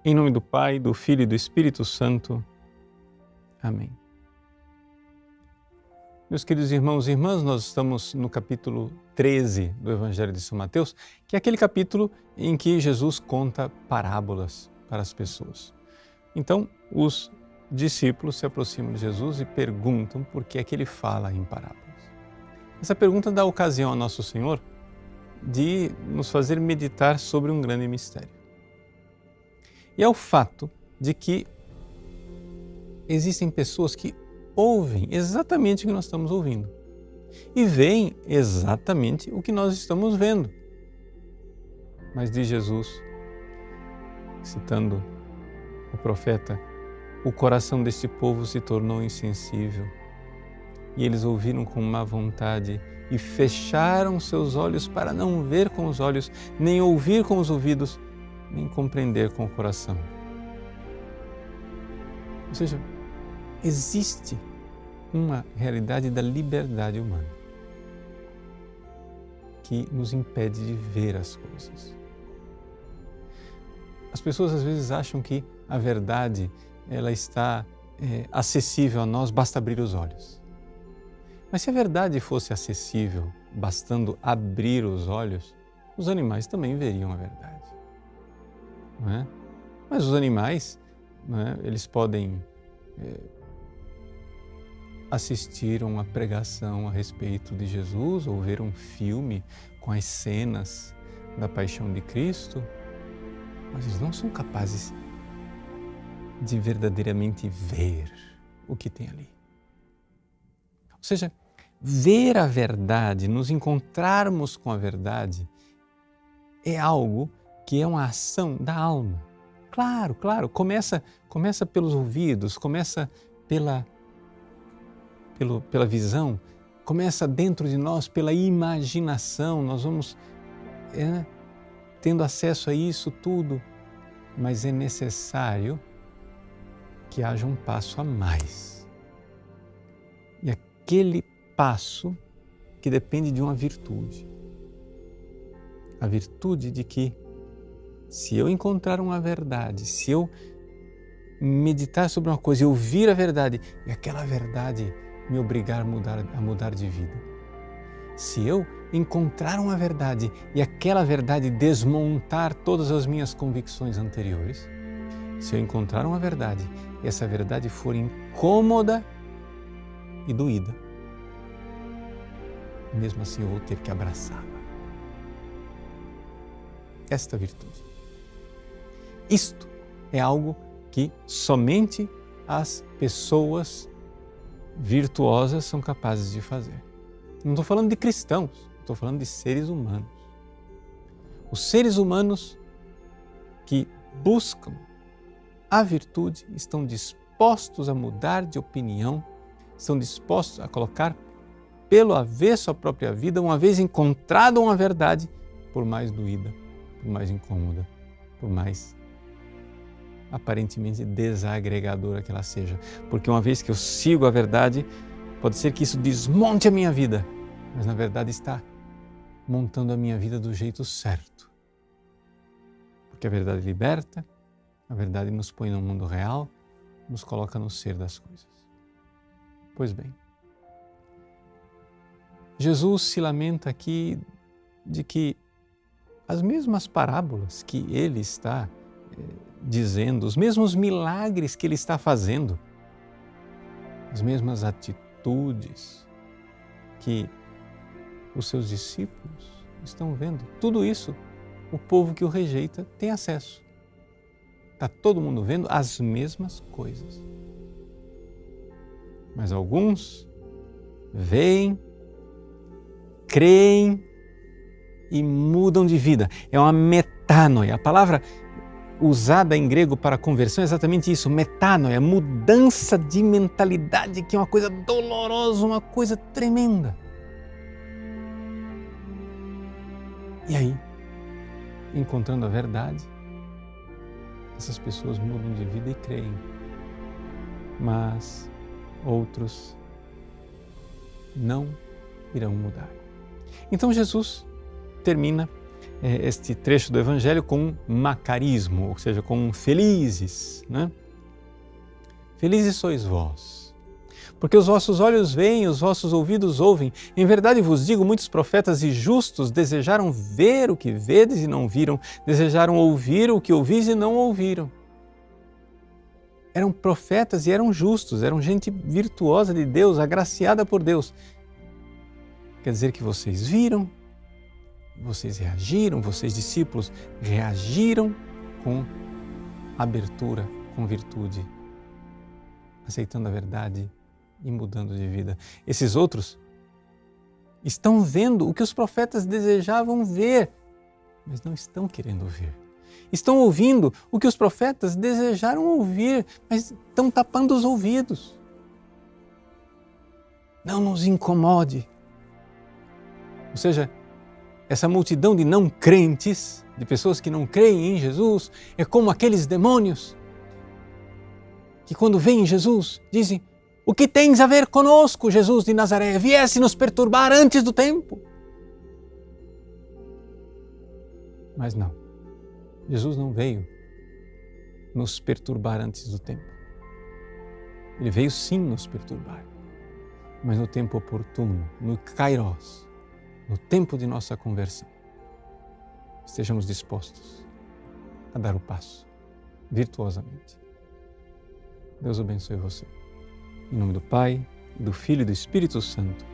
Em nome do Pai, do Filho e do Espírito Santo. Amém. Meus queridos irmãos e irmãs, nós estamos no capítulo 13 do Evangelho de São Mateus, que é aquele capítulo em que Jesus conta parábolas para as pessoas. Então, os discípulos se aproximam de Jesus e perguntam por que é que ele fala em parábolas. Essa pergunta dá ocasião a Nosso Senhor de nos fazer meditar sobre um grande mistério. E é o fato de que existem pessoas que ouvem exatamente o que nós estamos ouvindo e veem exatamente o que nós estamos vendo. Mas diz Jesus, citando o profeta, o coração deste povo se tornou insensível e eles ouviram com má vontade e fecharam seus olhos para não ver com os olhos, nem ouvir com os ouvidos, nem compreender com o coração. Ou seja, existe uma realidade da liberdade humana que nos impede de ver as coisas. As pessoas às vezes acham que a verdade ela está acessível a nós, basta abrir os olhos. Mas se a verdade fosse acessível, bastando abrir os olhos, os animais também veriam a verdade. Não é? Mas os animais, não é? Eles podem assistir a uma pregação a respeito de Jesus ou ver um filme com as cenas da paixão de Cristo, mas eles não são capazes de verdadeiramente ver o que tem ali. Ou seja, ver a verdade, nos encontrarmos com a verdade, é algo que é uma ação da alma. Claro, começa pelos ouvidos, começa pela visão, começa dentro de nós pela imaginação, nós vamos tendo acesso a isso tudo, mas é necessário que haja um passo a mais. E aquele passo que depende de uma virtude. A virtude de que se eu encontrar uma verdade, se eu meditar sobre uma coisa e ouvir a verdade, e aquela verdade me obrigar a mudar de vida. Se eu encontrar uma verdade e aquela verdade desmontar todas as minhas convicções anteriores, se eu encontrar uma verdade e essa verdade for incômoda e doída, mesmo assim eu vou ter que abraçá-la. Esta virtude. Isto é algo que somente as pessoas virtuosas são capazes de fazer. Não estou falando de cristãos, estou falando de seres humanos. Os seres humanos que buscam a virtude estão dispostos a mudar de opinião, estão dispostos a colocar pelo avesso a própria vida, uma vez encontrada uma verdade, por mais doída, por mais incômoda, por mais aparentemente desagregadora que ela seja. Porque uma vez que eu sigo a verdade, pode ser que isso desmonte a minha vida, mas na verdade está montando a minha vida do jeito certo. Porque a verdade liberta, a verdade nos põe no mundo real, nos coloca no ser das coisas. Pois bem, Jesus se lamenta aqui de que as mesmas parábolas que ele está dizendo, os mesmos milagres que ele está fazendo, as mesmas atitudes que os seus discípulos estão vendo, tudo isso o povo que o rejeita tem acesso. Está todo mundo vendo as mesmas coisas. Mas alguns veem, creem e mudam de vida. É uma metanoia. A palavra usada em grego para conversão é exatamente isso, metanoia, mudança de mentalidade, que é uma coisa dolorosa, uma coisa tremenda. E aí, encontrando a verdade, essas pessoas mudam de vida e creem. Mas outros não irão mudar. Então Jesus termina este trecho do Evangelho com macarismo, ou seja, com felizes, né? Felizes sois vós, porque os vossos olhos veem, os vossos ouvidos ouvem. Em verdade vos digo, muitos profetas e justos desejaram ver o que vedes e não viram, desejaram ouvir o que ouvis e não ouviram. Eram profetas e eram justos, eram gente virtuosa de Deus, agraciada por Deus. Quer dizer que vocês viram, vocês reagiram, vocês discípulos reagiram com abertura, com virtude, aceitando a verdade e mudando de vida. Esses outros estão vendo o que os profetas desejavam ver, mas não estão querendo ver. Estão ouvindo o que os profetas desejaram ouvir, mas estão tapando os ouvidos. Não nos incomode. Ou seja, essa multidão de não crentes, de pessoas que não creem em Jesus, é como aqueles demônios que quando veem Jesus dizem: o que tens a ver conosco, Jesus de Nazaré? Viesse nos perturbar antes do tempo. Mas não, Jesus não veio nos perturbar antes do tempo. Ele veio sim nos perturbar, mas no tempo oportuno, no Kairos, no tempo de nossa conversão. Estejamos dispostos a dar o passo, virtuosamente. Deus abençoe você. Em nome do Pai, do Filho e do Espírito Santo.